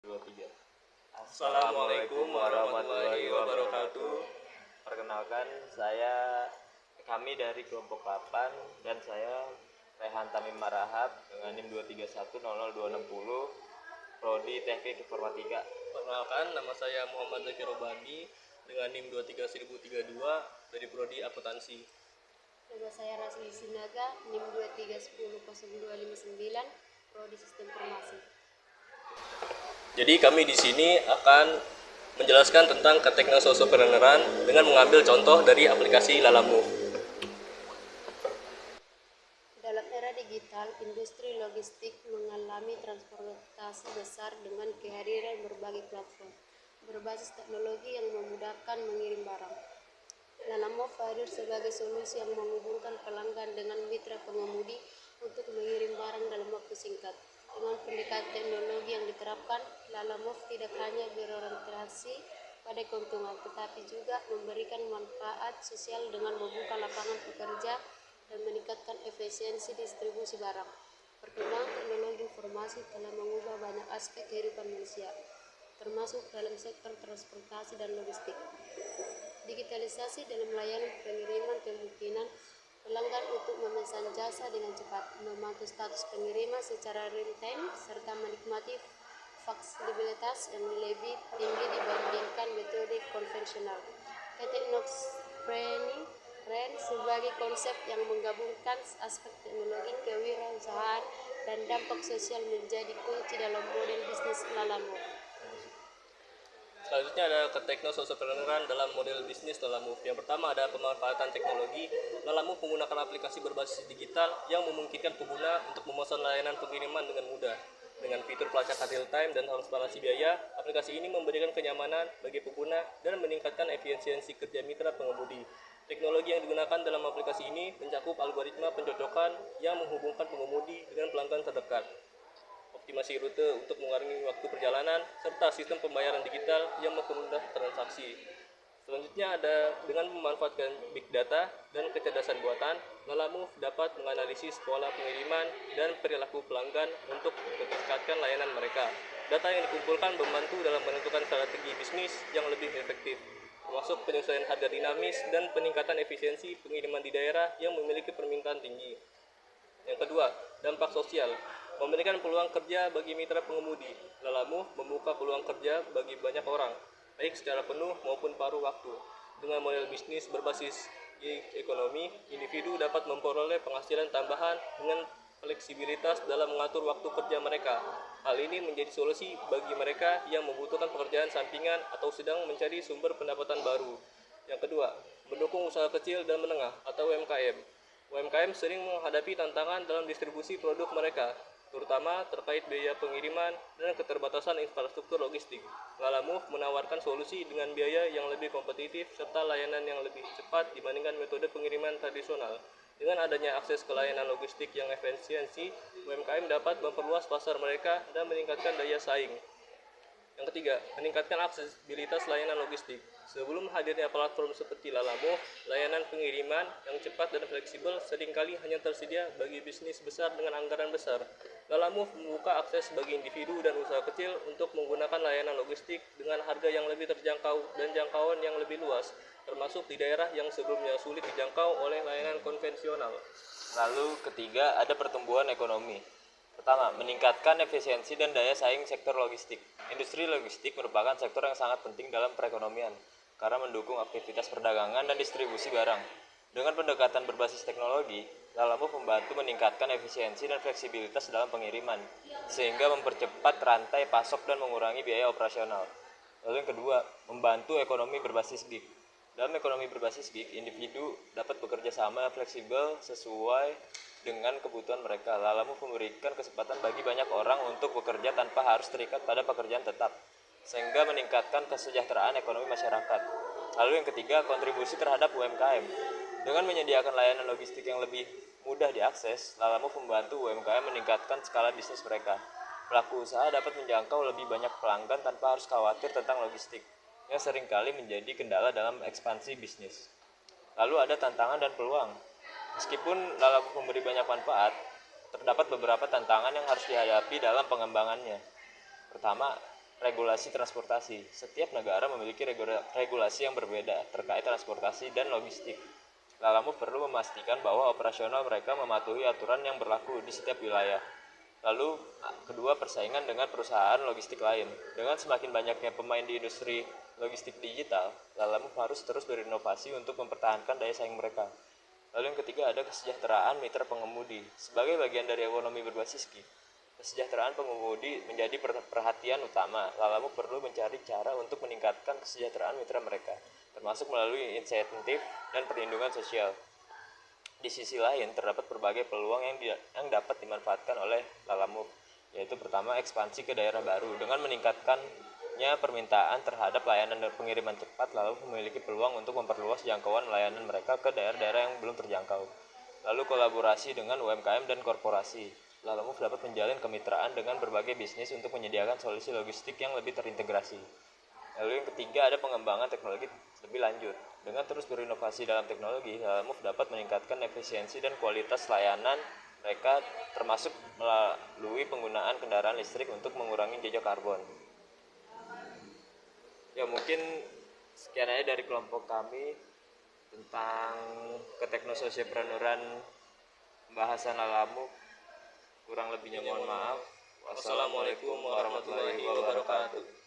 Dua, tiga. Assalamualaikum warahmatullahi wabarakatuh. Perkenalkan, kami dari kelompok 8 dan saya Rehan Tamim Marahab dengan NIM 231002060, Prodi Teknik Informatika. Perkenalkan, nama saya Muhammad Zakir Robani dengan NIM 23032 dari Prodi Akuntansi. Nama saya Rasli Sinaga, NIM 23100259, Prodi Sistem Informasi. Jadi kami di sini akan menjelaskan tentang keteknososopreneran dengan mengambil contoh dari aplikasi Lalamu. Dalam era digital, industri logistik mengalami transformasi besar dengan kehadiran berbagai platform berbasis teknologi yang memudahkan mengirim barang. Lalamu hadir sebagai solusi yang menghubungkan pelanggan dengan mitra pengemudi untuk mengirim barang dalam waktu singkat. Dengan pendekatan teknologi yang diterapkan, Lalamu tidak hanya berorientasi pada keuntungan, tetapi juga memberikan manfaat sosial dengan membuka lapangan pekerja dan meningkatkan efisiensi distribusi barang. Perkembangan teknologi informasi telah mengubah banyak aspek kehidupan manusia, termasuk dalam sektor transportasi dan logistik. Digitalisasi dalam layanan pengiriman kemungkinan pelanggan untuk memesan jasa dengan cepat, memantau status pengiriman secara real-time, serta menikmati fleksibilitas yang lebih tinggi dibandingkan metode konvensional. Keteknopreneurship sebagai konsep yang menggabungkan aspek teknologi, kewirausahaan, dan dampak sosial menjadi kunci dalam model bisnis Lalamu. Selanjutnya ada keteknososopreneran dalam model bisnis Lalamu. Yang pertama ada pemanfaatan teknologi. Lalamu menggunakan aplikasi berbasis digital yang memungkinkan pengguna untuk memesan layanan pengiriman dengan mudah. Dengan fitur pelacakan real time dan transparansi biaya, aplikasi ini memberikan kenyamanan bagi pengguna dan meningkatkan efisiensi kerja mitra pengemudi. Teknologi yang digunakan dalam aplikasi ini mencakup algoritma pencocokan yang menghubungkan pengemudi dengan pelanggan terdekat, optimasi rute untuk mengurangi waktu perjalanan, serta sistem pembayaran digital yang mempermudah transaksi. Selanjutnya ada dengan memanfaatkan big data dan kecerdasan buatan, Lalamu dapat menganalisis pola pengiriman dan perilaku pelanggan untuk meningkatkan layanan mereka. Data yang dikumpulkan membantu dalam menentukan strategi bisnis yang lebih efektif, termasuk penyesuaian harga dinamis dan peningkatan efisiensi pengiriman di daerah yang memiliki permintaan tinggi. Yang kedua, dampak sosial. Memberikan peluang kerja bagi mitra pengemudi. Lalamu membuka peluang kerja bagi banyak orang, baik secara penuh maupun paruh waktu. Dengan model bisnis berbasis gig ekonomi, individu dapat memperoleh penghasilan tambahan dengan fleksibilitas dalam mengatur waktu kerja mereka. Hal ini menjadi solusi bagi mereka yang membutuhkan pekerjaan sampingan atau sedang mencari sumber pendapatan baru. Yang kedua, mendukung usaha kecil dan menengah atau UMKM. UMKM sering menghadapi tantangan dalam distribusi produk mereka, terutama terkait biaya pengiriman dan keterbatasan infrastruktur logistik. Lalamu menawarkan solusi dengan biaya yang lebih kompetitif serta layanan yang lebih cepat dibandingkan metode pengiriman tradisional. Dengan adanya akses ke layanan logistik yang efisiensi, UMKM dapat memperluas pasar mereka dan meningkatkan daya saing. Yang ketiga, meningkatkan aksesibilitas layanan logistik. Sebelum hadirnya platform seperti Lalamu, layanan pengiriman yang cepat dan fleksibel seringkali hanya tersedia bagi bisnis besar dengan anggaran besar. Lalamu membuka akses bagi individu dan usaha kecil untuk menggunakan layanan logistik dengan harga yang lebih terjangkau dan jangkauan yang lebih luas, termasuk di daerah yang sebelumnya sulit dijangkau oleh layanan konvensional. Lalu ketiga, ada pertumbuhan ekonomi. Pertama, meningkatkan efisiensi dan daya saing sektor logistik. Industri logistik merupakan sektor yang sangat penting dalam perekonomian karena mendukung aktivitas perdagangan dan distribusi barang. Dengan pendekatan berbasis teknologi, Lalamu membantu meningkatkan efisiensi dan fleksibilitas dalam pengiriman, sehingga mempercepat rantai pasok dan mengurangi biaya operasional. Lalu yang kedua, membantu ekonomi berbasis gig. Dalam ekonomi berbasis gig, individu dapat bekerja sama fleksibel sesuai dengan kebutuhan mereka. Lalamu memberikan kesempatan bagi banyak orang untuk bekerja tanpa harus terikat pada pekerjaan tetap, sehingga meningkatkan kesejahteraan ekonomi masyarakat. Lalu yang ketiga, kontribusi terhadap UMKM. Dengan menyediakan layanan logistik yang lebih mudah diakses, Lalamu membantu UMKM meningkatkan skala bisnis mereka. Pelaku usaha dapat menjangkau lebih banyak pelanggan tanpa harus khawatir tentang logistik, yang seringkali menjadi kendala dalam ekspansi bisnis. Lalu ada tantangan dan peluang. Meskipun Lalamu memberi banyak manfaat, terdapat beberapa tantangan yang harus dihadapi dalam pengembangannya. Pertama, regulasi transportasi. Setiap negara memiliki regulasi yang berbeda terkait transportasi dan logistik. Lalu perlu memastikan bahwa operasional mereka mematuhi aturan yang berlaku di setiap wilayah. Lalu kedua, persaingan dengan perusahaan logistik lain. Dengan semakin banyaknya pemain di industri logistik digital, Lalamove harus terus berinovasi untuk mempertahankan daya saing mereka. Lalu yang ketiga ada kesejahteraan mitra pengemudi. Sebagai bagian dari ekonomi berbasis gig, kesejahteraan pengemudi menjadi perhatian utama. Lalamove perlu mencari cara untuk meningkatkan kesejahteraan mitra mereka, termasuk melalui insentif dan perlindungan sosial. Di sisi lain, terdapat berbagai peluang yang dapat dimanfaatkan oleh Lalamove, yaitu pertama, ekspansi ke daerah baru. Dengan meningkatkannya permintaan terhadap layanan dan pengiriman cepat, Lalamove memiliki peluang untuk memperluas jangkauan layanan mereka ke daerah-daerah yang belum terjangkau. Lalu kolaborasi dengan UMKM dan korporasi. Lalamove dapat menjalin kemitraan dengan berbagai bisnis untuk menyediakan solusi logistik yang lebih terintegrasi. Lalu yang ketiga ada pengembangan teknologi lebih lanjut. Dengan terus berinovasi dalam teknologi, Lalamove dapat meningkatkan efisiensi dan kualitas layanan mereka, termasuk melalui penggunaan kendaraan listrik untuk mengurangi jejak karbon. Ya mungkin sekian aja dari kelompok kami tentang keteknososiepreneuran pembahasan Lalamove. Kurang lebihnya mohon maaf. Wassalamualaikum warahmatullahi wabarakatuh.